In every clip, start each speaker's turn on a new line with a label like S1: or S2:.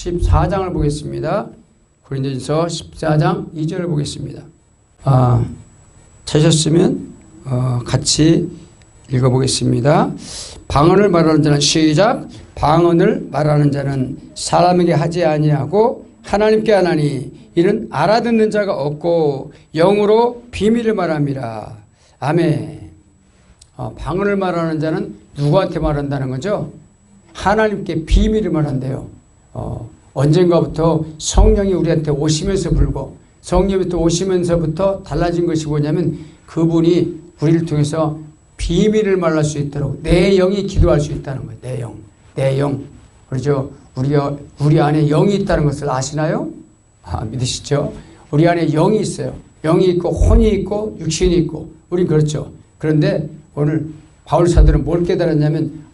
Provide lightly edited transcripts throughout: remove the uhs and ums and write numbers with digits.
S1: 14장을 보겠습니다. 고린도전서 14장 2절을 보겠습니다. 찾으셨으면 같이 읽어보겠습니다. 방언을 말하는 자는 시작. 방언을 말하는 자는 사람에게 하지 아니하고 하나님께 하나니 이는 알아듣는 자가 없고 영으로 비밀을 말함이라. 아멘. 방언을 말하는 자는 누구한테 말한다는 거죠? 하나님께 비밀을 말한대요. 언젠가부터 성령이 우리한테 오시면서 불고 성령부터 오시면서부터 달라진 것이 뭐냐면 그분이 우리를 통해서 비밀을 말할 수 있도록 내 영이 기도할 수 있다는 거예요. 내 영. 그렇죠? 우리 안에 영이 있다는 것을 아시나요? 믿으시죠? 우리 안에 영이 있어요. 영이 있고 혼이 있고 육신이 있고 우린 그렇죠. 그런데 오늘 바울 사도는 뭘 깨달았냐면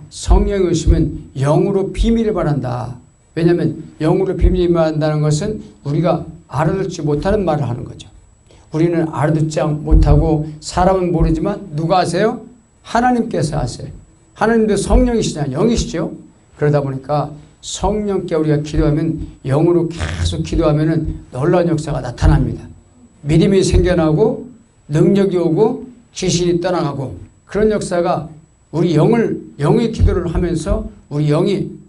S1: 성령이 오시면 영으로 비밀을 말한다. 왜냐하면 영으로 비밀을 말한다는 것은 우리가 알아듣지 못하는 말을 하는 거죠. 우리는 알아듣지 못하고 사람은 모르지만 누가 아세요? 하나님께서 아세요. 하나님도 성령이시잖아요. 영이시죠. 그러다 보니까 성령께 우리가 기도하면 영으로 계속 기도하면 놀라운 역사가 나타납니다. 믿음이 생겨나고 능력이 오고 귀신이 떠나가고 그런 역사가 우리 영의 기도를 하면서 우리 영이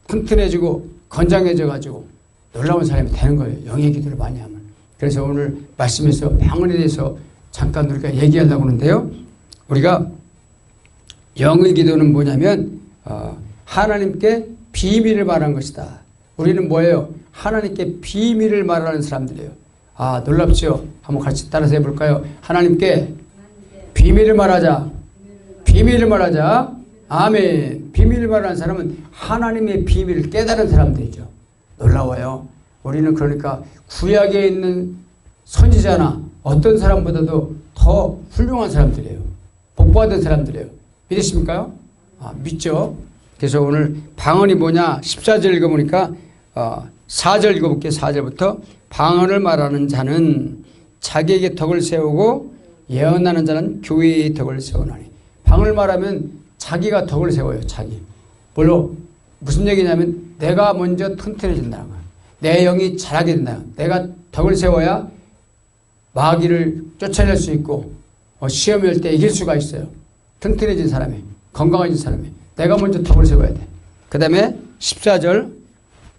S1: 튼튼해지고 건장해져 가지고 놀라운 사람이 되는 거예요. 영의 기도를 많이 하면. 그래서 오늘 말씀에서 방언에 대해서 잠깐 우리가 얘기하려고 하는데요. 우리가 영의 기도는 뭐냐면 하나님께 비밀을 말하는 것이다. 우리는 뭐예요? 하나님께 비밀을 말하는 사람들이에요. 놀랍죠? 한번 같이 따라서 해볼까요? 하나님께 비밀을 말하자. 비밀을 말하자. 아멘. 비밀을 말하는 사람은 하나님의 비밀을 깨달은 사람들이죠. 놀라워요. 우리는 그러니까 구약에 있는 선지자나 어떤 사람보다도 더 훌륭한 사람들이에요. 복받은 사람들이에요. 믿으십니까? 믿죠? 그래서 오늘 방언이 뭐냐 14절 읽어보니까 4절 읽어볼게요. 4절부터 방언을 말하는 자는 자기에게 덕을 세우고 예언하는 자는 교회의 덕을 세우나니. 방언을 말하면 자기가 덕을 세워요. 자기. 물론 무슨 얘기냐면 내가 먼저 튼튼해진다는 거예요. 내 영이 자라게 된다. 내가 덕을 세워야 마귀를 쫓아낼 수 있고 시험이 올 때 이길 수가 있어요. 튼튼해진 사람이, 건강해진 사람이. 내가 먼저 덕을 세워야 돼. 그 다음에 14절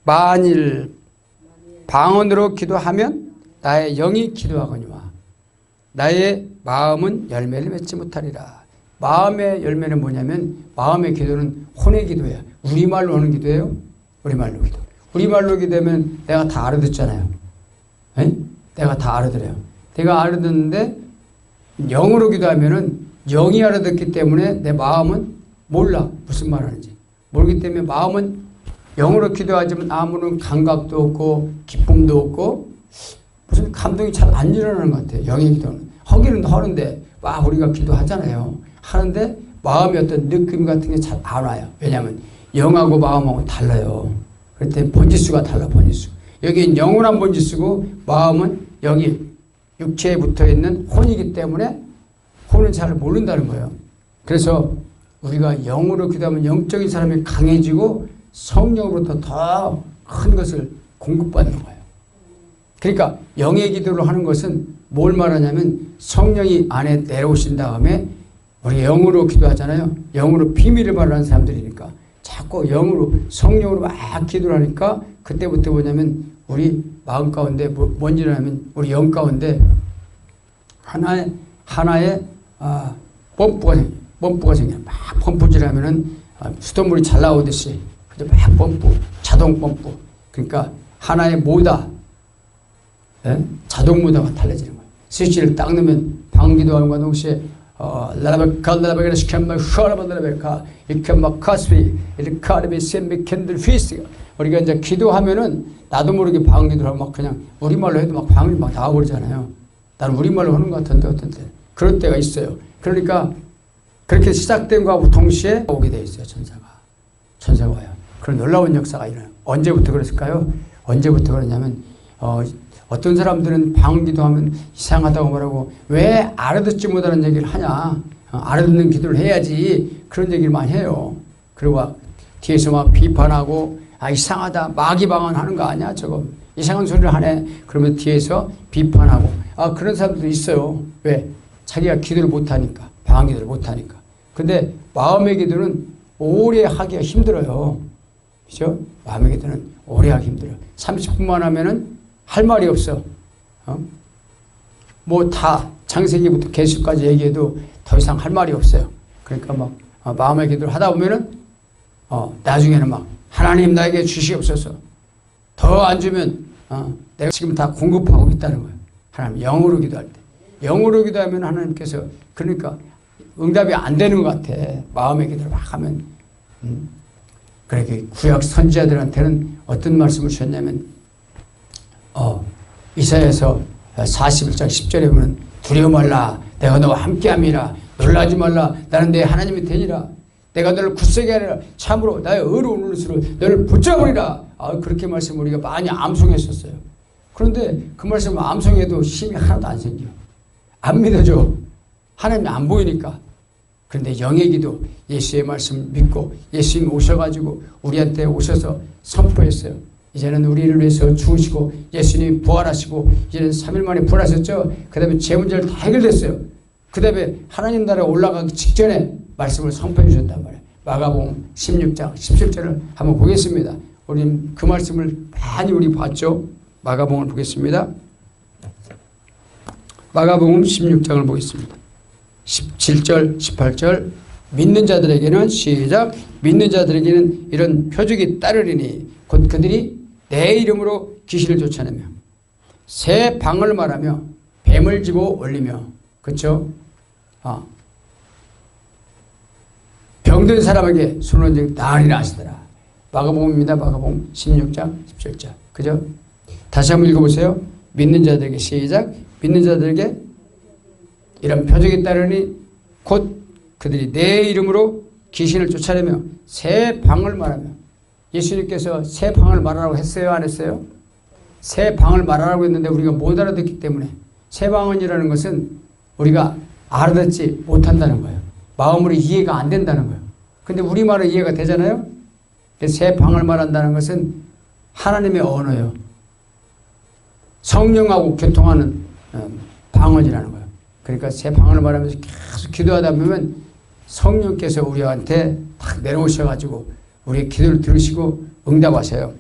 S1: 만일 방언으로 기도하면 나의 영이 기도하거니와 나의 마음은 열매를 맺지 못하리라. 마음의 열매는 뭐냐면 마음의 기도는 혼의 기도예요. 우리말로 하는 기도예요. 우리말로 기도. 우리말로 기도하면 내가 다 알아듣잖아요. 에? 내가 다 알아들어요. 내가 알아듣는데 영으로 기도하면은 영이 알아듣기 때문에 내 마음은 몰라. 무슨 말 하는지. 모르기 때문에 마음은 영으로 기도하지만 아무런 감각도 없고 기쁨도 없고 무슨 감동이 잘 안 일어나는 것 같아요. 영의 기도는. 하기는 하는데 우리가 기도하잖아요. 하는데 마음의 어떤 느낌 같은 게 잘 안 와요. 왜냐하면 영하고 마음하고 달라요. 그럴 때 번지수가 달라. 번지수. 여기는 영원한 번지수고 마음은 여기 육체에 붙어있는 혼이기 때문에 혼은 잘 모른다는 거예요. 그래서 우리가 영으로 기도하면 영적인 사람이 강해지고 성령으로부터 더 큰 것을 공급받는 거예요. 그러니까 영의 기도를 하는 것은 뭘 말하냐면 성령이 안에 내려오신 다음에 우리 영으로 기도하잖아요. 영으로 비밀을 말하는 사람들이니까 자꾸 영으로 성령으로 막 기도를 하니까 그때부터 뭐냐면 우리 마음 가운데 뭔 일을 하면 우리 영 가운데 하나의 펌프가 생겨요. 막 펌프질 하면은 수돗물이 잘 나오듯이 막 펌프, 자동 펌프. 그러니까 하나의 모다, 자동 모다가 달라지는 거예요. 스위치를 딱 넣으면 방기도 하는 것과 동시에 라라베카라베가 시켰나 샤라바라베카 이케마 카스비 이르카르비 셈비 캔들 피스. 우리가 이제 기도하면은 나도 모르게 방기도 하고 막 그냥 우리말로 해도 막 방이 막 나와버리잖아요. 나는 우리말로 하는 것 같은데 어떤 때 그럴 때가 있어요. 그러니까 그렇게 시작된 거하고 동시에 오게 돼 있어요. 천사가 와요. 그런 놀라운 역사가 일어나요. 언제부터 그랬을까요? 언제부터 그러냐면 어떤 사람들은 방언기도 하면 이상하다고 말하고 왜 알아듣지 못하는 얘기를 하냐. 알아듣는 기도를 해야지. 그런 얘기를 많이 해요. 그리고 뒤에서 막 비판하고 이상하다 마귀 방언하는 거 아니야 저거 이상한 소리를 하네 그러면 뒤에서 비판하고 그런 사람들도 있어요. 왜? 자기가 기도를 못하니까 방언 기도를 못하니까. 근데 마음의 기도는 오래 하기가 힘들어요. 그죠? 마음의 기도는 오래 하기 힘들어요. 30분만 하면은 할 말이 없어. 뭐 다 창세기부터 계시까지 얘기해도 더 이상 할 말이 없어요. 그러니까 막 마음의 기도를 하다 보면은 나중에는 막 하나님 나에게 주시옵소서. 더 안 주면 내가 지금 다 공급하고 있다는 거예요. 하나님 영으로 기도할 때. 영으로 기도하면 하나님께서 그러니까 응답이 안 되는 것 같아. 마음의 기도를 막 하면. 그렇게 구약 선지자들한테는 어떤 말씀을 주셨냐면 이사야서 41장 10절에 보면 두려워 말라 내가 너와 함께함이라 놀라지 말라 나는 내 하나님이 되니라 내가 너를 굳세게 하리라 참으로 나의 의로운 눈으로 너를 붙잡으리라. 그렇게 말씀 우리가 많이 암송했었어요. 그런데 그 말씀을 암송해도 힘이 하나도 안 생겨. 안 믿어져. 하나님이 안 보이니까. 그런데 영의 기도 예수의 말씀 믿고 예수님이 오셔가지고 우리한테 오셔서 선포했어요. 이제는 우리를 위해서 죽으시고 예수님이 부활하시고 이제는 3일 만에 부활하셨죠. 그 다음에 제 문제를 다 해결됐어요. 그 다음에 하나님 나라에 올라가기 직전에 말씀을 선포해 주셨단 말이에요. 마가복음 16장 17절을 한번 보겠습니다. 우리는 그 말씀을 많이 우리 봤죠. 마가복음을 보겠습니다. 마가복음 16장을 보겠습니다. 17절 18절 믿는 자들에게는 시작 믿는 자들에게는 이런 표적이 따르리니 곧 그들이 내 이름으로 귀신을 쫓아내며 새 방을 말하며 뱀을 집어 올리며 그렇죠? 병든 사람에게 손을 얹어 나으리라 하시더라. 마가복음입니다. 마가복음 16장 17절 그죠? 다시 한번 읽어보세요. 믿는 자들에게 시작 믿는 자들에게 이런 표적이 따르니 곧 그들이 내 이름으로 귀신을 쫓아내며 새 방을 말하며 예수님께서 새 방을 말하라고 했어요? 안 했어요? 새 방을 말하라고 했는데 우리가 못 알아듣기 때문에 새 방언이라는 것은 우리가 알아듣지 못한다는 거예요. 마음으로 이해가 안 된다는 거예요. 근데 우리말은 이해가 되잖아요? 새 방을 말한다는 것은 하나님의 언어예요. 성령하고 교통하는 방언이라는 거예요. 그러니까 새 방언을 말하면서 계속 기도하다 보면 성령께서 우리한테 딱 내려오셔가지고 우리의 기도를 들으시고 응답하셔요.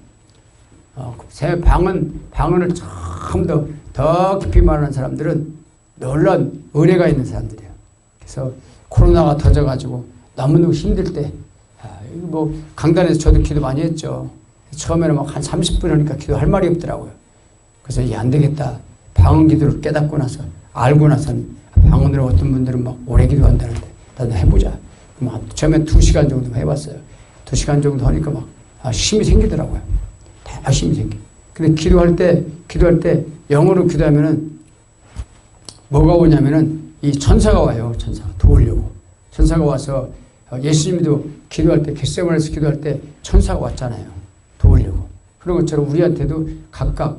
S1: 새 방언을 조금 더 깊이 말하는 사람들은 놀라운 은혜가 있는 사람들이에요. 그래서 코로나가 터져가지고 너무너무 힘들 때, 뭐 강단에서 저도 기도 많이 했죠. 처음에는 막 한 30분 하니까 기도할 말이 없더라고요. 그래서 이게 안 되겠다. 방언 기도를 깨닫고 나서 알고 나서는 방언으로 어떤 분들은 막 오래 기도한다는데 나도 해보자. 처음에 2시간 정도 해봤어요. 2시간 정도 하니까 막 힘이 생기더라고요. 다 힘이 생겨. 근데 기도할 때 영어로 기도하면은 뭐가 오냐면은 이 천사가 와요. 천사가 도우려고. 천사가 와서 예수님도 기도할 때 겟세마네에서 기도할 때 천사가 왔잖아요. 도우려고. 그런 것처럼 우리한테도 각각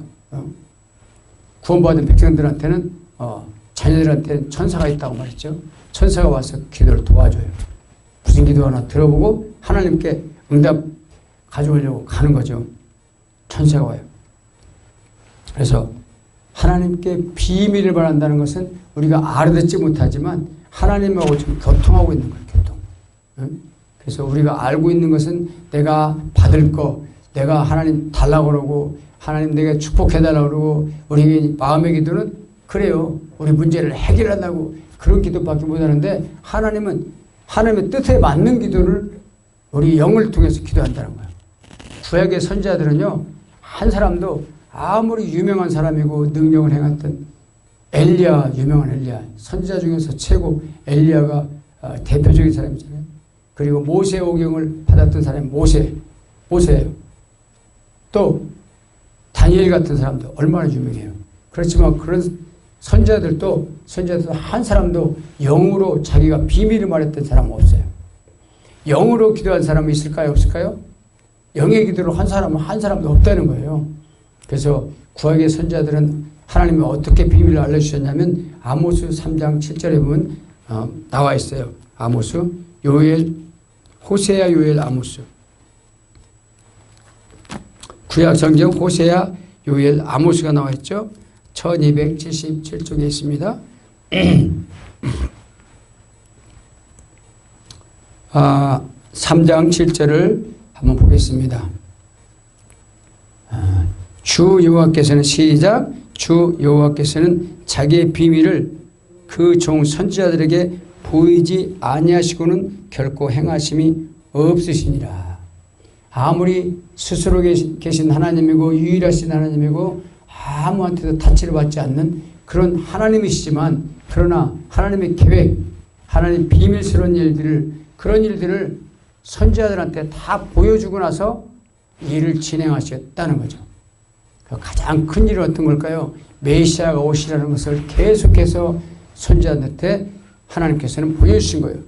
S1: 구원받은 백성들한테는 자녀들한테는 천사가 있다고 말했죠. 천사가 와서 기도를 도와줘요. 무슨 기도 하나 들어보고 하나님께 응답 가져오려고 가는 거죠. 천사가 와요. 그래서 하나님께 비밀을 바란다는 것은 우리가 알아듣지 못하지만 하나님하고 지금 교통하고 있는 거예요. 교통. 그래서 우리가 알고 있는 것은 내가 받을 거, 내가 하나님 달라고 그러고 하나님 내게 축복해달라고 그러고 우리 마음의 기도는 그래요. 우리 문제를 해결한다고 그런 기도밖에 못하는데 하나님은 하나님의 뜻에 맞는 기도를 우리 영을 통해서 기도한다는 거예요. 구약의 선지자들은요. 한 사람도 아무리 유명한 사람이고 능력을 행했던 엘리야, 유명한 엘리야. 선지자 중에서 최고 엘리야가 대표적인 사람이잖아요. 그리고 모세 오경을 받았던 사람이 모세예요. 또 다니엘 같은 사람도 얼마나 유명해요. 그렇지만 그런 선지자들도 한 사람도 영으로 자기가 비밀을 말했던 사람은 없어요. 영으로 기도한 사람이 있을까요? 없을까요? 영의 기도로 한 사람도 없다는 거예요. 그래서 구약의 선지자들은 하나님이 어떻게 비밀을 알려주셨냐면 아모스 3장 7절에 보면 나와 있어요. 아모스, 요엘, 호세야, 요엘, 아모스. 구약 성경 호세아, 요엘, 아모스가 나와 있죠. 1277쪽에 있습니다. 3장 7절을 한번 보겠습니다. 주 여호와께서는 시작. 주 여호와께서는 자기의 비밀을 그 종 선지자들에게 보이지 아니하시고는 결코 행하심이 없으시니라. 아무리 스스로 계신 하나님이고 유일하신 하나님이고 아무한테도 타치를 받지 않는 그런 하나님이시지만, 그러나 하나님의 계획, 하나님 비밀스러운 일들을, 그런 일들을 선지자들한테 다 보여주고 나서 일을 진행하셨다는 거죠. 가장 큰 일은 어떤 걸까요? 메시아가 오시라는 것을 계속해서 선지자들한테 하나님께서는 보여주신 거예요.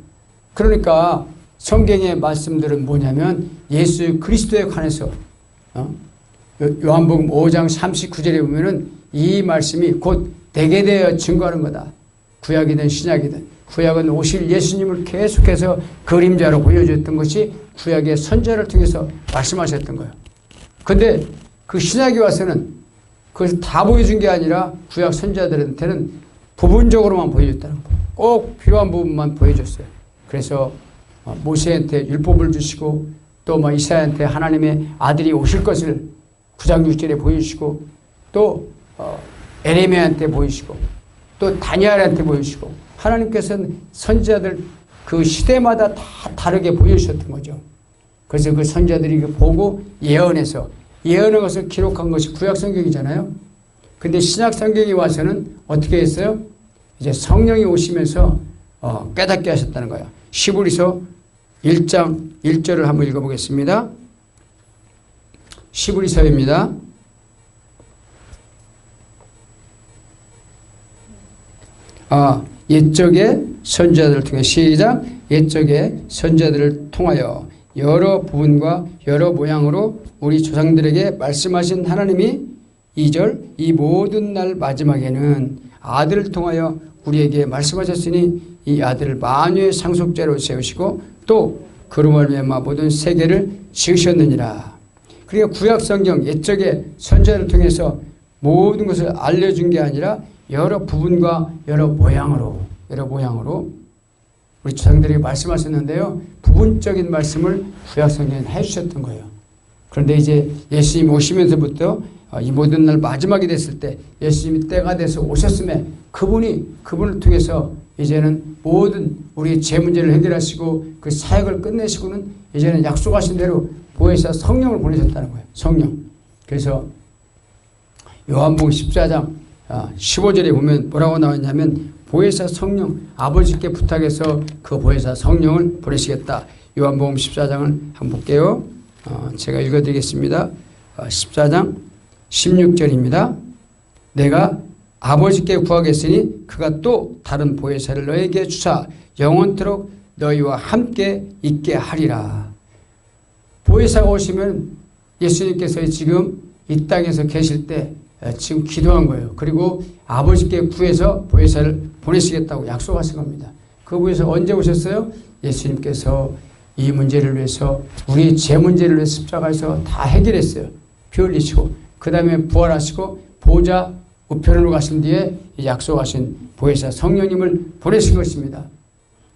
S1: 그러니까 성경의 말씀들은 뭐냐면 예수 그리스도에 관해서 요한복음 5장 39절에 보면은 이 말씀이 곧 내게 대하여 증거하는 거다. 구약이든 신약이든. 구약은 오실 예수님을 계속해서 그림자로 보여줬던 것이 구약의 선지자를 통해서 말씀하셨던 거예요. 근데 그 신약이 와서는 그것을 다 보여준 게 아니라 구약 선지자들한테는 부분적으로만 보여줬다는 거예요. 꼭 필요한 부분만 보여줬어요. 그래서 모세한테 율법을 주시고 또 이사야한테 하나님의 아들이 오실 것을 9장 6절에 보여주시고 또 에레미야한테 보이시고 또 다니엘한테 보여주시고 하나님께서는 선지자들 그 시대마다 다 다르게 보여주셨던 거죠. 그래서 그 선지자들이 보고 예언해서 예언한 것을 기록한 것이 구약 성경이잖아요. 근데 신약 성경이 와서는 어떻게 했어요? 이제 성령이 오시면서 깨닫게 하셨다는 거예요. 시브리서 1장 1절을 한번 읽어보겠습니다. 시브리서입니다. 옛적의 선지자들을 통해 시작. 옛적의 선지자들을 통하여 여러 부분과 여러 모양으로 우리 조상들에게 말씀하신 하나님이 2절 이 모든 날 마지막에는 아들을 통하여 우리에게 말씀하셨으니 이 아들을 만유의 상속자로 세우시고 또 그로 말미암아 모든 세계를 지으셨느니라. 그러니까 구약 성경 옛적의 선지자를 통해서 모든 것을 알려준 게 아니라 여러 부분과 여러 모양으로 우리 조상들이 말씀하셨는데요. 부분적인 말씀을 구약 성경에 해주셨던 거예요. 그런데 이제 예수님 오시면서부터 이 모든 날 마지막이 됐을 때 예수님이 때가 돼서 오셨음에 그분을 통해서 이제는 모든 우리의 제 문제를 해결하시고 그 사역을 끝내시고는 이제는 약속하신 대로 보혜사 성령을 보내셨다는 거예요. 성령. 그래서 요한복음 14장 15절에 보면 뭐라고 나왔냐면 보혜사 성령 아버지께 부탁해서 그 보혜사 성령을 보내시겠다. 요한복음 14장을 한번 볼게요. 제가 읽어드리겠습니다. 14장 16절입니다. 내가 아버지께 구하겠으니 그가 또 다른 보혜사를 너에게 주사 영원토록 너희와 함께 있게 하리라. 보혜사가 오시면 예수님께서 지금 이 땅에서 계실 때 지금 기도한 거예요. 그리고 아버지께 구해서 보혜사를 보내시겠다고 약속하신 겁니다. 그곳에서 언제 오셨어요? 예수님께서 이 문제를 위해서 우리 제 문제를 위해서 십자가에서 다 해결했어요. 피 흘리시고 그 다음에 부활하시고 보좌 우편으로 가신 뒤에 약속하신 보혜사 성령님을 보내신 것입니다.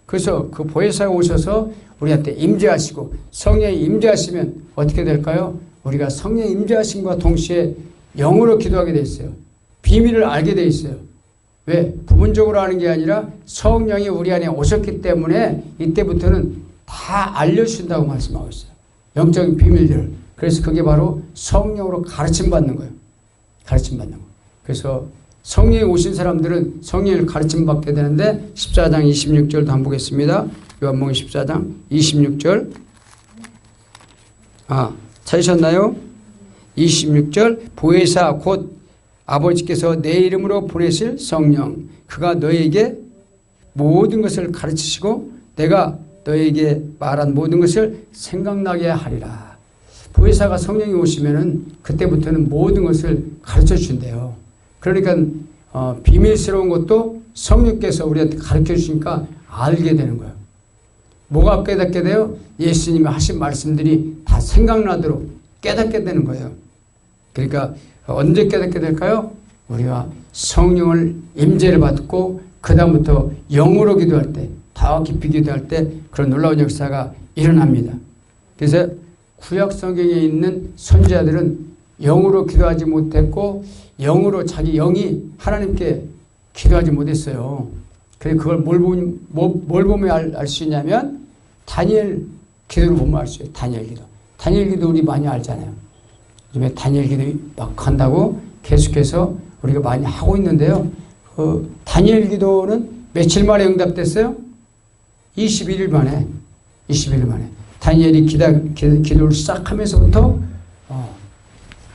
S1: 그래서 그 보혜사가 오셔서 우리한테 임재하시고 성령이 임재하시면 어떻게 될까요? 우리가 성령이 임재하심과 동시에 영으로 기도하게 돼 있어요. 비밀을 알게 돼 있어요. 왜? 부분적으로 하는 게 아니라 성령이 우리 안에 오셨기 때문에 이때부터는 다 알려주신다고 말씀하고 있어요. 영적인 비밀들을. 그래서 그게 바로 성령으로 가르침받는 거예요. 가르침받는 거. 그래서 성령이 오신 사람들은 성령을 가르침받게 되는데 14장 26절도 한번 보겠습니다. 요한복음 14장 26절. 찾으셨나요? 26절 보혜사 곧 아버지께서 내 이름으로 보내실 성령 그가 너에게 모든 것을 가르치시고 내가 너에게 말한 모든 것을 생각나게 하리라. 보혜사가 성령이 오시면은 그때부터는 모든 것을 가르쳐 주신대요. 그러니까 비밀스러운 것도 성령께서 우리한테 가르쳐 주시니까 알게 되는 거예요. 뭐가 깨닫게 돼요? 예수님이 하신 말씀들이 다 생각나도록 깨닫게 되는 거예요. 그러니까 언제 깨닫게 될까요? 우리가 성령을 임재를 받고 그 다음부터 영으로 기도할 때, 더 깊이 기도할 때 그런 놀라운 역사가 일어납니다. 그래서 구약 성경에 있는 선지자들은 영으로 기도하지 못했고 영으로 자기 영이 하나님께 기도하지 못했어요. 그래서 그걸 뭘 보면 알 수 있냐면 다니엘 기도를 보면 알 수 있어요. 다니엘 기도. 다니엘 기도 우리 많이 알잖아요. 요즘에 다니엘 기도 막 한다고 계속해서 우리가 많이 하고 있는데요. 다니엘 기도는 며칠 만에 응답됐어요? 21일 만에. 21일 만에. 다니엘이 기도를 시작하면서부터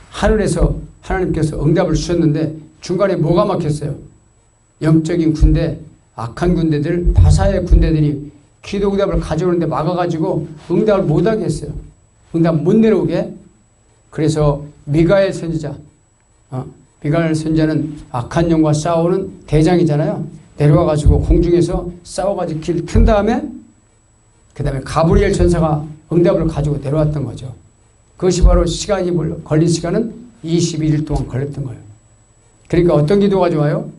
S1: 하늘에서 하나님께서 응답을 주셨는데 중간에 뭐가 막혔어요? 영적인 군대, 악한 군대들, 바사의 군대들이 기도 응답을 가져오는데 막아가지고 응답을 못하게 했어요. 응답 못 내려오게. 그래서 미가엘 선지자, 미가엘 선지자는 악한 영과 싸우는 대장이잖아요. 내려와가지고 공중에서 싸워가지고 길 튼 다음에 그 다음에 가브리엘 천사가 응답을 가지고 내려왔던 거죠. 그것이 바로 시간이 걸린 시간은 21일 동안 걸렸던 거예요. 그러니까 어떤 기도가 좋아요?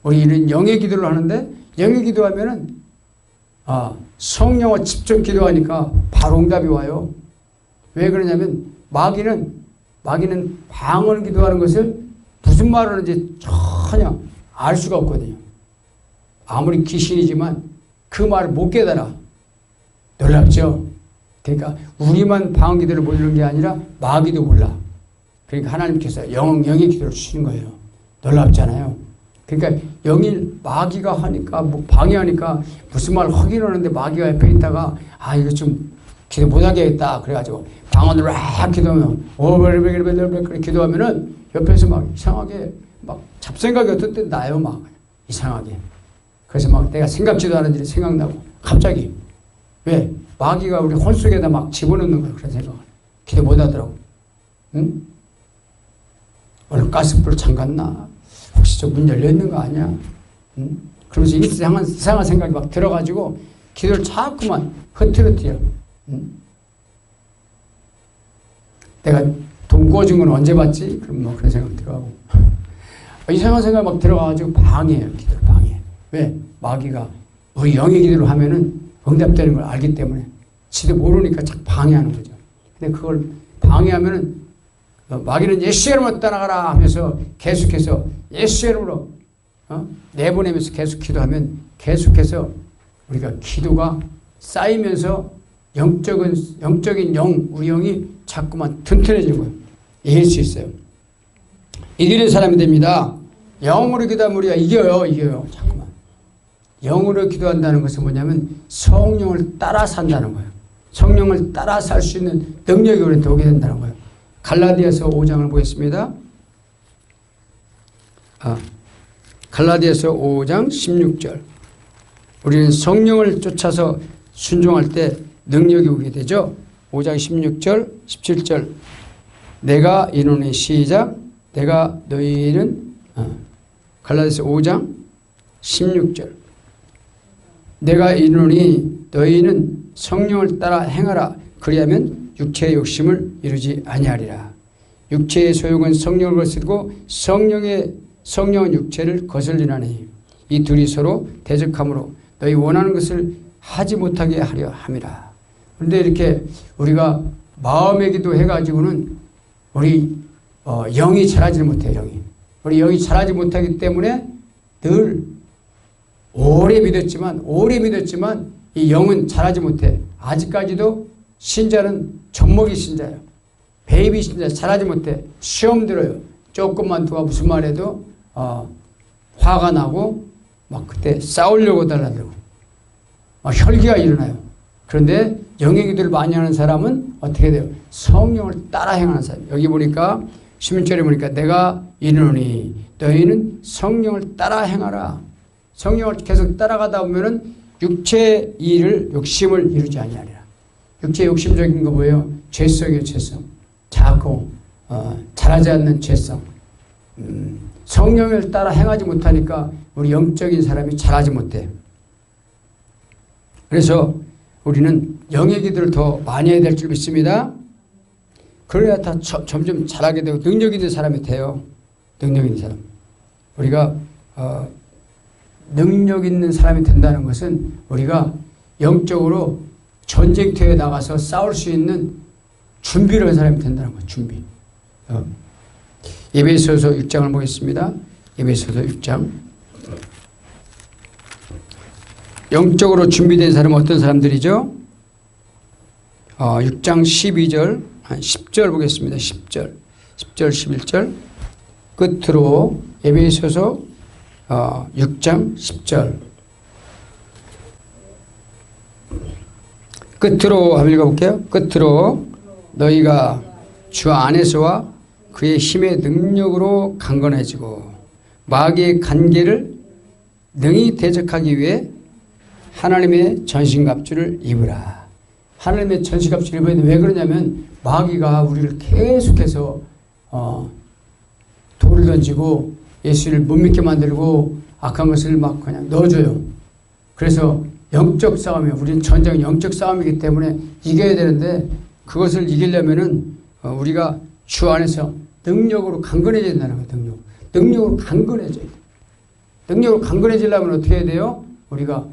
S1: 우리는 영의 기도를 하는데 영의 기도하면은 성령과 집중 기도하니까 바로 응답이 와요. 왜 그러냐면 마귀는 방언 기도하는 것을 무슨 말을 하는지 전혀 알 수가 없거든요. 아무리 귀신이지만 그 말을 못 깨달아. 놀랍죠? 그러니까 우리만 방언 기도를 모르는 게 아니라 마귀도 몰라. 그러니까 하나님께서 영의 기도를 주시는 거예요. 놀랍잖아요. 그러니까 마귀가 하니까 방해하니까 무슨 말 하긴 하는데 마귀가 옆에 있다가 이거 좀 기도 못하겠다 그래가지고 방언으로 막 기도하면 그렇게 기도하면은 옆에서 막 이상하게 막 잡생각이 어떤 때 나요. 막 이상하게. 그래서 막 내가 생각지도 않은 일이 생각나고 갑자기 왜? 마귀가 우리 혼 속에다 막 집어넣는 거야. 그런 생각을. 기도 못하더라고. 응? 오늘 가스불 잠갔나? 혹시 저 문 열려있는 거 아니야? 응? 그러면서 이상한 생각이 막 들어가지고 기도를 자꾸만 흐트러뜨려. 응? 내가 돈 구워준 건 언제 받지? 그럼 뭐 그런 생각 들어가고. 이상한 생각이 막 들어가가지고 방해해요. 기도를 방해해. 왜? 마귀가 우리 영의 기도를 하면은 응답되는 걸 알기 때문에 지도 모르니까 자꾸 방해하는 거죠. 근데 그걸 방해하면은 마귀는 예수의 이름으로 떠나가라 하면서 계속해서 예수의 이름으로 내보내면서 계속 기도하면 계속해서 우리가 기도가 쌓이면서 영적인 우리 영이 자꾸만 튼튼해지고요. 이길 수 있어요. 이기는 사람이 됩니다. 영으로 기도하면 우리가 이겨요. 자꾸만. 영으로 기도한다는 것은 뭐냐면 성령을 따라 산다는 거예요. 성령을 따라 살 수 있는 능력이 우리한테 오게 된다는 거예요. 갈라디아서 5장을 보겠습니다. 갈라디아서 5장 16절. 우리는 성령을 쫓아서 순종할 때 능력이 오게 되죠. 5장 16절, 17절. 내가 이노니 시작. 내가 너희는 갈라디아서 5장 16절. 내가 이노니 너희는 성령을 따라 행하라. 그리하면 육체의 욕심을 이루지 아니하리라. 육체의 소욕은 성령을 거스르고 성령은 육체를 거슬리나니 이 둘이 서로 대적하므로 너희 원하는 것을 하지 못하게 하려 함이라. 그런데 이렇게 우리가 마음의 기도 해가지고는 우리 영이 자라지 못해요. 우리 영이 자라지 못하기 때문에 늘 오래 믿었지만 이 영은 자라지 못해. 아직까지도 신자는 젖먹이 신자예요. 베이비 신자 자라지 못해. 시험 들어요. 조금만 누가 무슨 말해도 화가 나고 막 그때 싸우려고 달라들고 막 혈기가 일어나요. 그런데 영의 기도를 많이 하는 사람은 어떻게 돼요? 성령을 따라 행하는 사람. 여기 보니까 16절에 보니까 내가 이르노니 너희는 성령을 따라 행하라. 성령을 계속 따라가다 보면은 육체의 욕심을 이루지 아니하리라. 육체의 욕심적인 거 뭐예요? 죄성이에요. 죄성. 자고 잘하지 않는 죄성. 성령을 따라 행하지 못하니까 우리 영적인 사람이 잘하지 못해요. 그래서 우리는 영의 기도를 더 많이 해야 될 줄 믿습니다. 그래야 다 점점 잘하게 되고 능력 있는 사람이 돼요. 능력 있는 사람. 우리가 능력 있는 사람이 된다는 것은 우리가 영적으로 전쟁터에 나가서 싸울 수 있는 준비를 한 사람이 된다는 거예요. 준비. 에베소서 6장을 보겠습니다. 에베소서 6장. 영적으로 준비된 사람은 어떤 사람들이죠? 6장 12절, 10절 보겠습니다. 10절, 11절 끝으로 에베소서 6장 10절 끝으로 한번 읽어볼게요. 끝으로 너희가 주 안에서와 그의 힘의 능력으로 강건해지고 마귀의 간계를 능히 대적하기 위해 하나님의 전신갑주를 입으라. 하나님의 전신갑주를 입어야 돼. 왜 그러냐면 마귀가 우리를 계속해서 돌을 던지고 예수를 못 믿게 만들고 악한 것을 막 그냥 넣어줘요. 그래서 영적 싸움이에요. 우리는 전쟁은 영적 싸움이기 때문에 이겨야 되는데 그것을 이기려면은 우리가 주 안에서 능력으로 강건해져야 된다는 거예요. 능력으로 강건해져야 돼요. 능력으로 강건해지려면 어떻게 해야 돼요? 우리가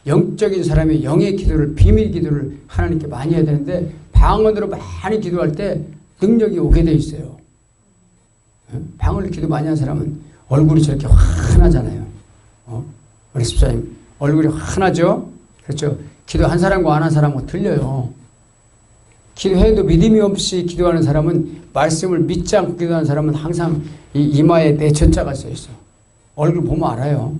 S1: 영적인 사람의 영의 기도를, 비밀 기도를 하나님께 많이 해야 되는데 방언으로 많이 기도할 때 능력이 오게 돼 있어요. 방언으로 기도 많이 한 사람은 얼굴이 저렇게 환하잖아요. 우리 집사님 얼굴이 환하죠? 그렇죠? 기도 한 사람과 안 한 사람은 틀려요. 기도해도 믿음이 없이 기도하는 사람은, 말씀을 믿지 않고 기도하는 사람은 항상 이마에 내천자가 써있어. 얼굴 보면 알아요.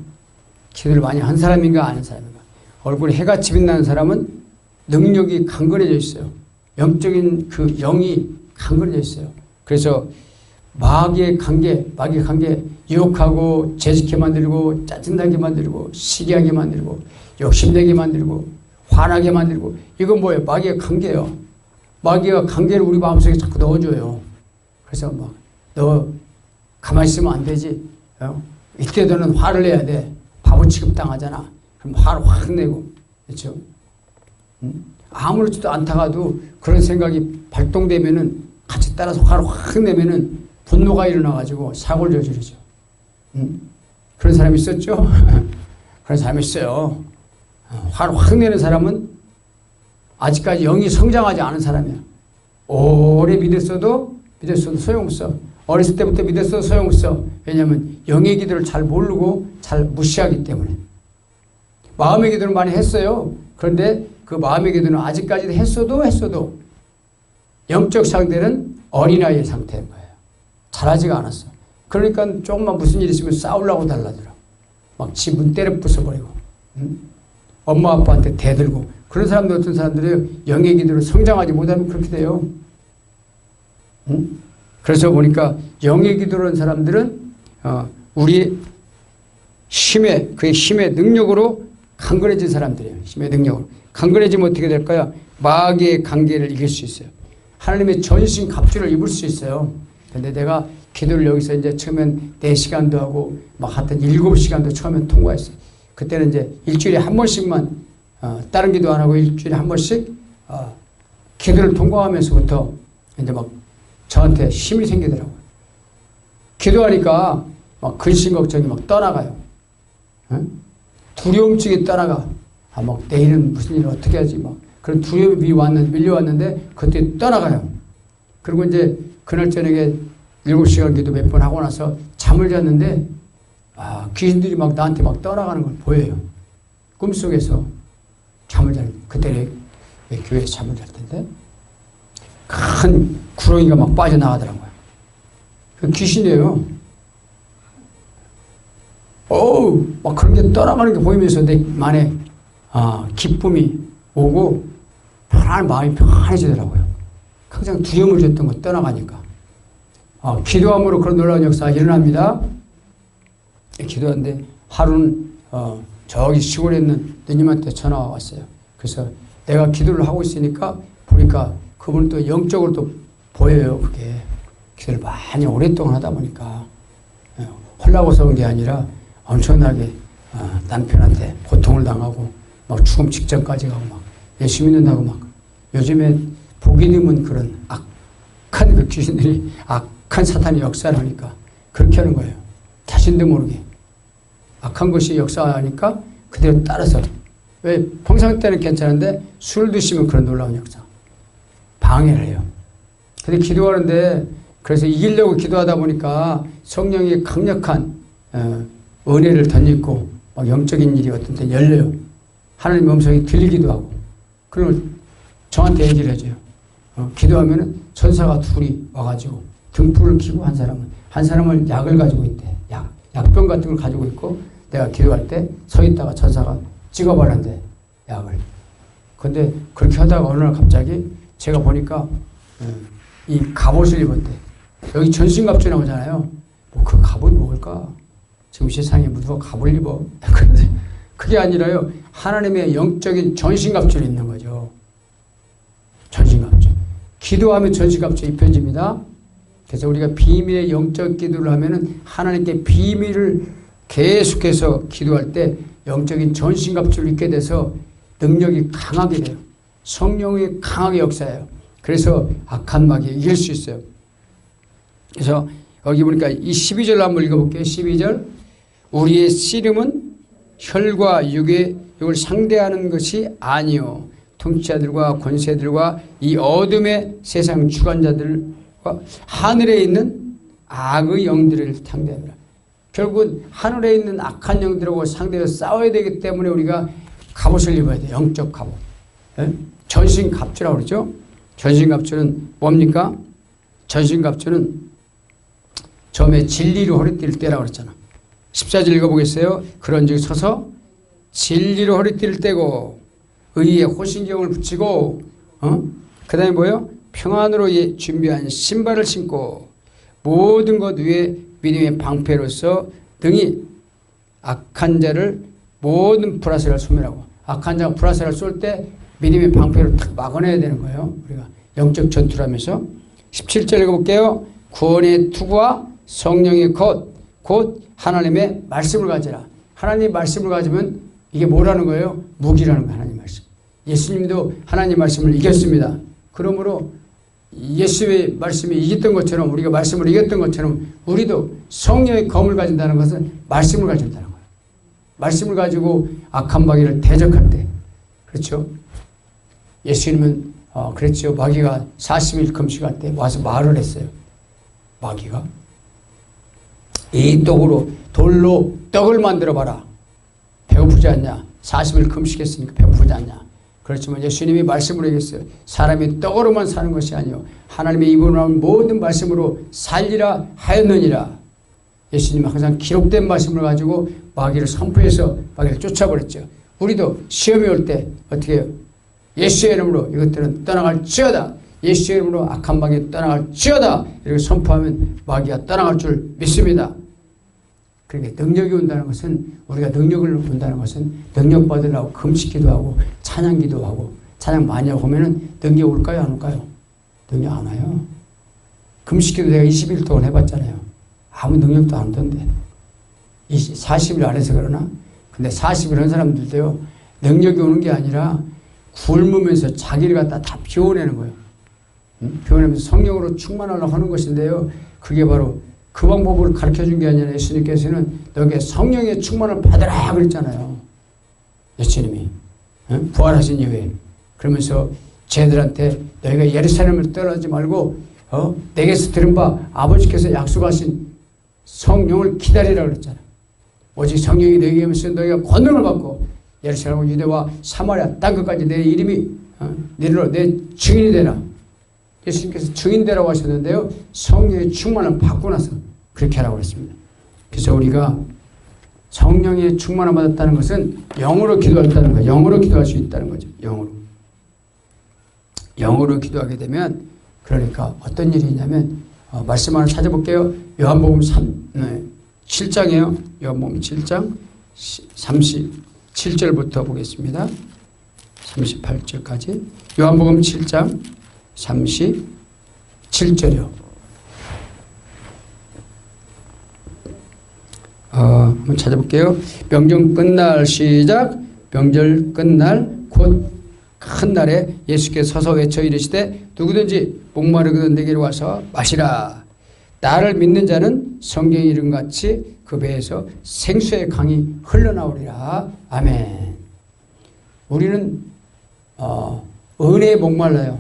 S1: 기도를 많이 한 사람인가 안 한 사람인가. 얼굴에 해같이 빛나는 사람은 능력이 강건해져 있어요. 영적인 그 영이 강건해져 있어요. 그래서 마귀의 관계 유혹하고 재직해 만들고 짜증나게 만들고 시기하게 만들고 욕심내게 만들고 화나게 만들고, 이건 뭐예요? 마귀의 관계예요. 마귀가 관계를 우리 마음속에 자꾸 넣어줘요. 그래서 막 너 가만히 있으면 안 되지. 이때 너는 화를 내야 돼. 바보 취급당하잖아. 그럼 화를 확 내고, 그렇죠? 아무렇지도 않다가도 그런 생각이 발동되면은 같이 따라서 화를 확 내면은 분노가 일어나가지고 사고를 저지르죠. 그런 사람이 있었죠? 그런 사람이 있어요. 화를 확 내는 사람은 아직까지 영이 성장하지 않은 사람이야. 오래 믿었어도 소용없어. 어렸을 때부터 믿었어도 소용없어. 왜냐하면 영의 기도를 잘 모르고 잘 무시하기 때문에. 마음의 기도는 많이 했어요. 그런데 그 마음의 기도는 아직까지도 했어도 영적 상태는 어린아이의 상태인 거예요. 잘하지가 않았어. 그러니까 조금만 무슨 일이 있으면 싸우려고 달라들어. 막 지 문 때려 부숴버리고, 엄마 아빠한테 대들고. 그런 사람들, 어떤 사람들이 영의 기도를 성장하지 못하면 그렇게 돼요. 그래서 보니까 영의 기도를 한 사람들은 우리 그의 힘의 능력으로 강건해진 사람들이에요. 힘의 능력으로. 강건해지면 어떻게 될까요? 마귀의 관계를 이길 수 있어요. 하나님의 전신 갑주를 입을 수 있어요. 근데 내가 기도를 여기서 이제 처음엔 4시간도 하고 막 하여튼 7시간도 처음엔 통과했어요. 그때는 이제 일주일에 한 번씩만 다른 기도 안 하고 일주일에 한 번씩 기도를 통과하면서부터 이제 막 저한테 힘이 생기더라고요. 기도하니까 막 근심 걱정이 막 떠나가요. 두려움증이 떠나가. 막 내일은 무슨 일을 어떻게 하지? 막 그런 두려움이 밀려왔는데 그때 떠나가요. 그리고 이제 그날 저녁에 7시간 기도 몇 번 하고 나서 잠을 잤는데 귀신들이 막 나한테 막 떠나가는 걸 보여요. 꿈속에서 잠을 자는. 그때 왜 교회에서 잠을 잘 텐데 큰 구렁이가 막 빠져나가더라고요. 그 귀신이에요. 막 그런 게 떠나가는 게 보이면서 내 만에 기쁨이 오고 마음이 편안해지더라고요. 항상 두려움을 줬던 거 떠나가니까. 기도함으로 그런 놀라운 역사가 일어납니다. 기도하는데 하루는 저기 시골에 있는 누님한테 전화가 왔어요. 그래서 내가 기도를 하고 있으니까 보니까 그분은 또 영적으로 또 보여요. 그게 기도를 많이 오랫동안 하다 보니까 홀라고서 온 게 아니라 엄청나게 남편한테 고통을 당하고 막 죽음 직전까지 가고 막 예수 믿는다고 막 요즘에 보기 드문 그런 악한 그 귀신들이 악한 사탄이 역사를 하니까 그렇게 하는 거예요. 자신도 모르게. 악한 것이 역사하니까 그대로 따라서. 왜 평상 때는 괜찮은데 술 드시면 그런 놀라운 역사. 방해를 해요. 근데 기도하는데 그래서 이기려고 기도하다 보니까 성령이 강력한 은혜를 던지고 막 영적인 일이 어떤 때 열려요. 하나님 음성이 들리기도 하고. 그걸 저한테 얘기를 해줘요. 기도하면은 천사가 둘이 와가지고 등불을 켜고 한 사람은 약을 가지고 있대. 약병 같은 걸 가지고 있고 내가 기도할 때 서 있다가 천사가 찍어버렸는데 약을. 근데 그렇게 하다가 어느 날 갑자기 제가 보니까 이 갑옷을 입었대. 여기 전신갑주 나오잖아요. 그 갑옷 뭘까? 지금 세상에 누가 갑을 입어? 그런데 그게 아니라요. 하나님의 영적인 전신갑주를 입는 거죠. 전신갑주. 기도하면 전신갑주 입혀집니다. 그래서 우리가 비밀의 영적 기도를 하면은 하나님께 비밀을 계속해서 기도할 때 영적인 전신갑주를 입게 돼서 능력이 강하게 돼요. 성령이 강하게 역사해요. 그래서 악한 마귀에 이길 수 있어요. 그래서 여기 보니까 이 12절 한번 읽어볼게요. 12절. 우리의 씨름은 혈과 육을 상대하는 것이 아니요 통치자들과 권세들과 이 어둠의 세상 주관자들과 하늘에 있는 악의 영들을 상대하노라. 결국은 하늘에 있는 악한 영들하고 상대해서 싸워야 되기 때문에 우리가 갑옷을 입어야 돼요. 영적 갑옷. 전신갑주라고 그러죠. 전신갑주는 뭡니까? 전신갑주는 처음에 진리로 허리띠를 떼라고 그랬잖아. 14절 읽어보겠어요. 그런즉 서서 진리로 허리띠를 떼고 의의 호신경을 붙이고 그 다음에 뭐예요? 평안으로 준비한 신발을 신고 모든 것 위에 믿음의 방패로서 등이 악한 자를 모든 불화살을 소멸하고 악한 자가 불화살을 쏠 때 믿음의 방패로 탁 막아내야 되는 거예요. 우리가 영적 전투를 하면서 17절 읽어볼게요. 구원의 투구와 성령의 곧 하나님의 말씀을 가지라. 하나님의 말씀을 가지면 이게 뭐라는 거예요? 무기라는 거예요. 하나님 말씀. 예수님도 하나님 말씀을 이겼습니다. 그러므로 예수의 말씀이 이겼던 것처럼 우리가 말씀을 이겼던 것처럼 우리도 성령의 검을 가진다는 것은 말씀을 가진다는 거예요. 말씀을 가지고 악한 마귀를 대적할 때. 그렇죠? 예수님은 그랬죠. 마귀가 40일 금식할 때 와서 말을 했어요. 마귀가 이 돌로 떡을 만들어 봐라. 배고프지 않냐? 40일 금식했으니까 배고프지 않냐? 그렇지만 예수님이 말씀으로 얘기했어요. 사람이 떡으로만 사는 것이 아니요 하나님의 입으로 나온 모든 말씀으로 살리라 하였느니라. 예수님은 항상 기록된 말씀을 가지고 마귀를 선포해서 마귀를 쫓아버렸죠. 우리도 시험이 올 때 어떻게 해요? 예수의 이름으로 이것들은 떠나갈지어다. 예수의 이름으로 악한 마귀 떠나갈지어다. 이렇게 선포하면 마귀가 떠나갈 줄 믿습니다. 그러니까 능력이 온다는 것은 우리가 능력을 온다는 것은 능력 받으려고 금식기도 하고 찬양기도 하고 찬양 많이 하고 하면은 능력 올까요? 안 올까요? 능력 안 와요. 금식기도 내가 20일 동안 해봤잖아요. 아무 능력도 안 오던데 40일 안 해서 그러나? 근데 40일 한 사람들도요 능력이 오는 게 아니라 굶으면서 자기를 갖다 다 비워내는 거예요. 비워내면서 성령으로 충만하려고 하는 것인데요. 그게 바로 그 방법을 가르쳐준 게 아니라 예수님께서는 너에게 성령의 충만을 받으라 그랬잖아요. 예수님이 부활하신 이후에 그러면서 쟤들한테 너희가 예루살렘을 떠나지 말고 내게서 들은 바 아버지께서 약속하신 성령을 기다리라 그랬잖아요. 오직 성령이 너희에게 오면서 너희가 권능을 받고 예루살렘 유대와 사마리아 땅끝까지 내 이름이 내리러 내 증인이 되라. 예수님께서 증인되라고 하셨는데요. 성령의 충만을 받고 나서 그렇게 하라고 했습니다. 그래서 우리가 성령의 충만을 받았다는 것은 영으로 기도한다는 거예요. 영으로 기도할 수 있다는 거죠. 영으로 기도하게 되면 그러니까 어떤 일이 있냐면 말씀 하나 찾아볼게요. 요한복음 7장이에요. 요한복음 7장 37절부터 보겠습니다. 38절까지. 요한복음 7장 37절이요. 한번 찾아볼게요. 명절 끝날 시작. 명절 끝날 곧 큰 날에 예수께서 서서 외쳐 이르시되 누구든지 목마르거든 내게로 와서 마시라. 나를 믿는 자는 성경에 이른 같이 그 배에서 생수의 강이 흘러나오리라. 아멘. 우리는 은혜에 목말라요.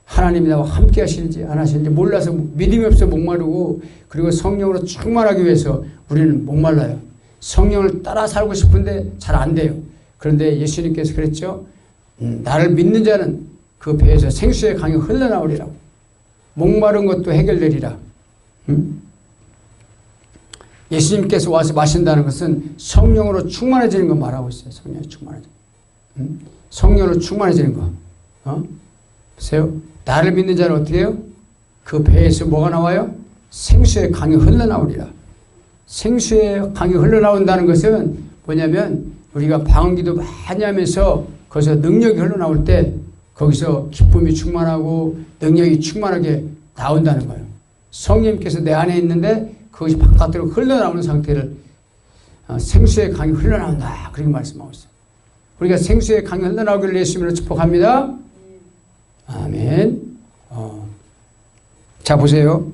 S1: 하나님이 나와 함께 하시는지 안 하시는지 몰라서 믿음이 없어 목마르고, 그리고 성령으로 충만하기 위해서 우리는 목말라요. 성령을 따라 살고 싶은데 잘 안 돼요. 그런데 예수님께서 그랬죠. 나를 믿는 자는 그 배에서 생수의 강이 흘러나오리라고. 목마른 것도 해결되리라. 예수님께서 와서 마신다는 것은 성령으로 충만해지는 거 말하고 있어요. 성령으로 충만해지는 거. 성령으로 충만해지는 거. 보세요. 나를 믿는 자는 어떻게 해요? 그 배에서 뭐가 나와요? 생수의 강이 흘러나오리라. 생수의 강이 흘러나온다는 것은 뭐냐면, 우리가 방언기도 많이 하면서 거기서 능력이 흘러나올 때 거기서 기쁨이 충만하고 능력이 충만하게 나온다는 거예요. 성령님께서 내 안에 있는데 그것이 바깥으로 흘러나오는 상태를 생수의 강이 흘러나온다, 그렇게 말씀하고 있어요. 우리가 생수의 강이 흘러나오기를 예수님으로 축복합니다. 아멘. 자, 보세요.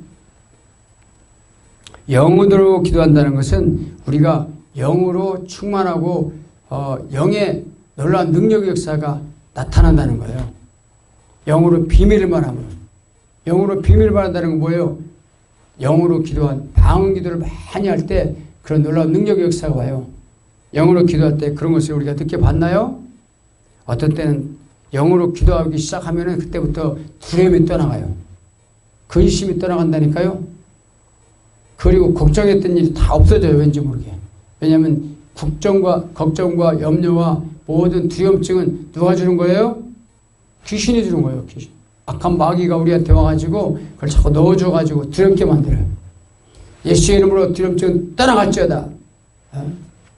S1: 영으로 기도한다는 것은 우리가 영으로 충만하고 영의 놀라운 능력의 역사가 나타난다는 거예요. 영으로 비밀을 말하면. 영으로 비밀을 말한다는 건 뭐예요? 영으로 기도한 방언 기도를 많이 할 때 그런 놀라운 능력의 역사가 와요. 영으로 기도할 때 그런 것을 우리가 느껴봤나요? 어떤 때는 영으로 기도하기 시작하면 그때부터 두려움이 떠나가요. 근심이 떠나간다니까요. 그리고 걱정했던 일이 다 없어져요. 왠지 모르게. 왜냐하면 걱정과 염려와 모든 두려움증은 누가 주는 거예요? 귀신이 주는 거예요. 귀신. 악한 마귀가 우리한테 와가지고 그걸 자꾸 넣어줘가지고 두렵게 만들어요. 예수의 이름으로 두려움증은 떠나갈지어다.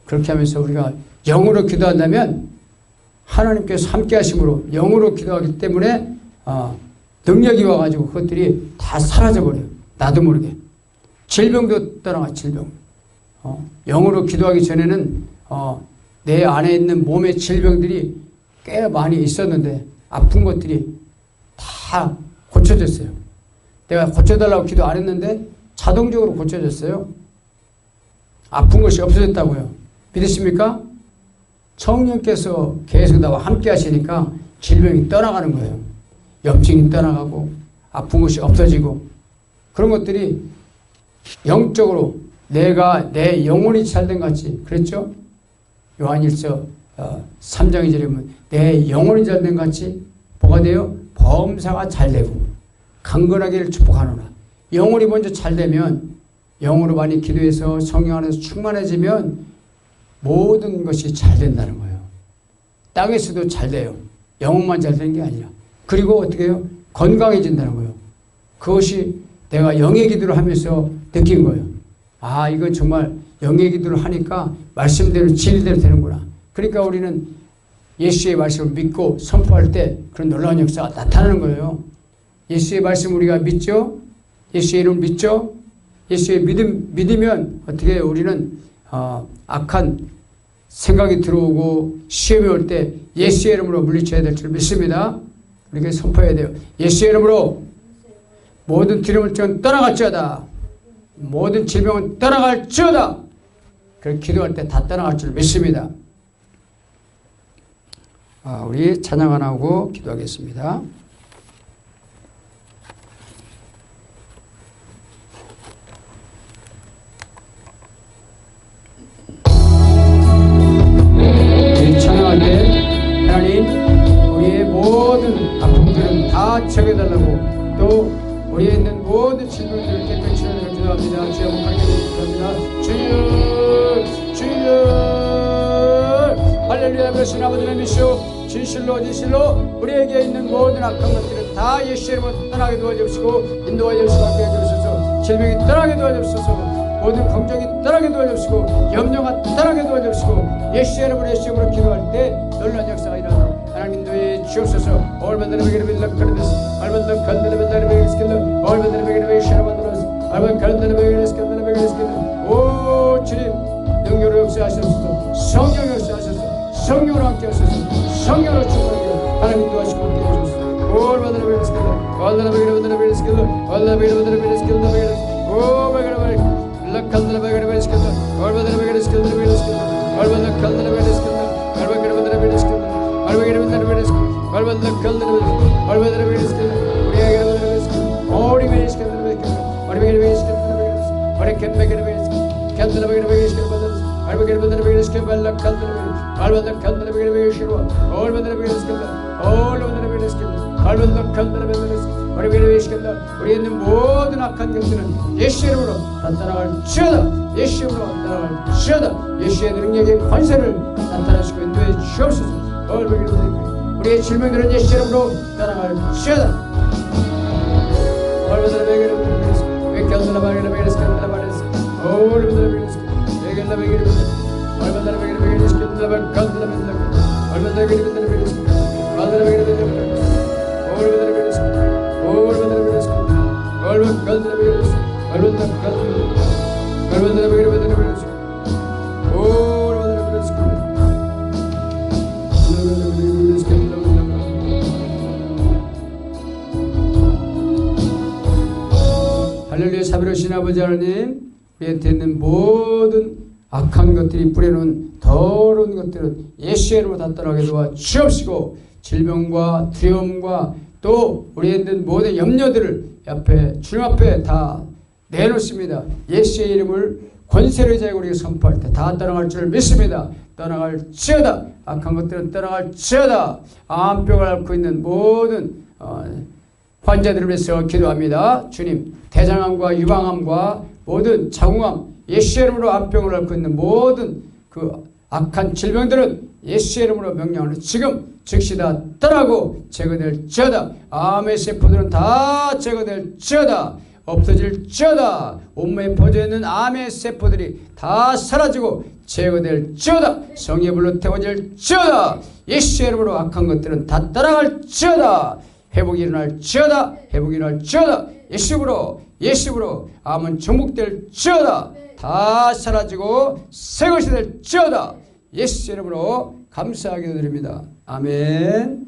S1: 그렇게 하면서 우리가 영으로 기도한다면 하나님께서 함께 하심으로 영으로 기도하기 때문에 능력이 와가지고 그것들이 다 사라져버려요. 나도 모르게. 질병도 떠나가. 질병. 영으로 기도하기 전에는 내 안에 있는 몸의 질병들이 꽤 많이 있었는데 아픈 것들이 다 고쳐졌어요. 내가 고쳐달라고 기도 안 했는데 자동적으로 고쳐졌어요. 아픈 것이 없어졌다고요. 믿으십니까? 성령께서 계속 나와 함께 하시니까 질병이 떠나가는 거예요. 염증이 떠나가고 아픈 것이 없어지고, 그런 것들이 영적으로 내가 내 영혼이 잘된 같이, 그랬죠? 요한일서 3장 2절에 보면 내 영혼이 잘된 같이 뭐가 돼요? 범사가 잘되고 강건하기를 축복하노라. 영혼이 먼저 잘되면, 영으로 많이 기도해서 성령 안에서 충만해지면 모든 것이 잘 된다는 거예요. 땅에서도 잘 돼요. 영혼만 잘 되는 게 아니라. 그리고 어떻게 해요? 건강해진다는 거예요. 그것이 내가 영의 기도를 하면서 느낀 거예요. 아, 이건 정말 영의 기도를 하니까 말씀대로 진리대로 되는구나. 그러니까 우리는 예수의 말씀을 믿고 선포할 때 그런 놀라운 역사가 나타나는 거예요. 예수의 말씀 우리가 믿죠? 예수의 이름 믿죠? 예수의 믿으면 어떻게 해요? 우리는 악한 생각이 들어오고 시험이 올 때 예수의 이름으로 물리쳐야 될 줄 믿습니다. 우리가 선포해야 돼요. 예수의 이름으로 모든 두려움을 떠나갈지어다. 모든 질병은 떠나갈지어다. 그렇게 기도할 때 다 떠나갈 줄 믿습니다. 우리 찬양 하나 하고 기도하겠습니다. 우리 찬양할 때 하나님, 우리의 모든 아픔들은 다 채워달라고, 또 우리에 있는 모든 질병들을 깨끗이 치료하기를 기도합니다. 주여 목하게 기도합니다. 주여 할렐루야. 그러신 아버지의 미시오, 진실로 우리에게 있는 모든 악한 것들은 다 예수의 이름으로 떠나게 도와주시고 인도하여 주시고 함께 해주셔서 질병이 떠나게 도와주셔서 모든 걱정이 떠나게 도와주시고 염려가 떠나게 도와주시고 예수의 이름으로 기도할 때 놀라운 역사가 일어나도록 하나님 인도해 주옵소서. 얼마나 베기를 빌락하는데스 얼마나 간다는 베기를 스킬러 얼마나 베기를 샤라반드로스 얼마나 간다는 베기를 스킬러 오 주님 능력으로 역사하셔서 성령 역사하셔서 성령으로 함께 하셔서 성령으로 축복하기를 하나님 우리 있는 모든 악한 것들은 예수 이름으로 다 떠나갈지어다. 예수 이름으로 떠나갈지어다. 예수의 능력의 권세를 나타내시고 인도해 주옵소서. 우리의 질병들은 예수 이름으로 떠나갈지어다. 할렐루야. 사비로신 아버지 하나님, 우리한테 있는 모든 악한 것들이 뿌려놓은 더러운 것들은 예수의 이름으로 다 떠나게 도와 주옵시고, 질병과 두려움과 또 우리에 있는 모든 염려들을 앞에 주님 앞에 다 내놓습니다. 예수의 이름을 권세를 자고 우리가 선포할 때 다 떠나갈 줄 믿습니다. 떠나갈지어다. 악한 것들은 떠나갈지어다. 암병을 앓고 있는 모든 환자들을 위해서 기도합니다. 주님, 대장암과 유방암과 모든 자궁암, 예수의 이름으로 암병을 앓고 있는 모든 그 악한 질병들은 예수의 이름으로 명령하는 지금 즉시 다 떠나고 제거될지어다. 암의 세포들은 다 제거될지어다. 없어질지어다. 온몸에 퍼져있는 암의 세포들이 다 사라지고 제거될지어다. 성령의 불로 태워질지어다. 예수의 이름으로 악한 것들은 다 떠나갈지어다. 회복이 일어날지어다. 회복이 일어날지어다. 예수로 암은 정복될지어다. 다 사라지고 새 것이 될지어다. 예수 이름으로 감사하게 드립니다. 아멘.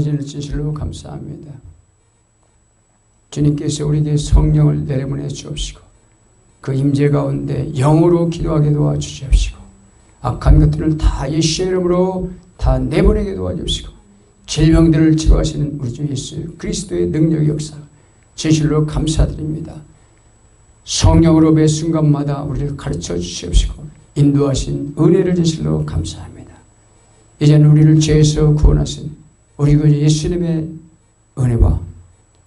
S1: 하나님의 진실로 감사합니다. 주님께서 우리에게 성령을 내려보내 주옵시고 그 임재 가운데 영으로 기도하게 도와주시옵시고 악한 것들을 다 예수의 이름으로 다 내보내게 도와주옵시고 질병들을 치료하시는 우리 주 예수 그리스도의 능력의 역사 진실로 감사드립니다. 성령으로 매 순간마다 우리를 가르쳐 주시옵시고 인도하신 은혜를 진실로 감사합니다. 이제는 우리를 죄에서 구원하신 우리 그 예수님의 은혜와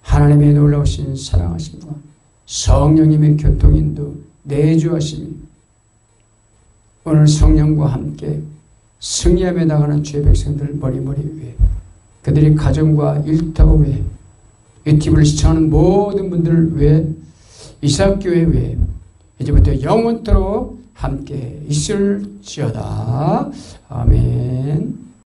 S1: 하나님의 놀라우신 사랑하심과 성령님의 교통인도 내주하심이 오늘 성령과 함께 승리하며 나가는 주의 백성들 머리머리 위에 그들의 가정과 일터 위에 유튜브를 시청하는 모든 분들 위에 이삭교회 위에 이제부터 영원토록 함께 있을지어다. 아멘.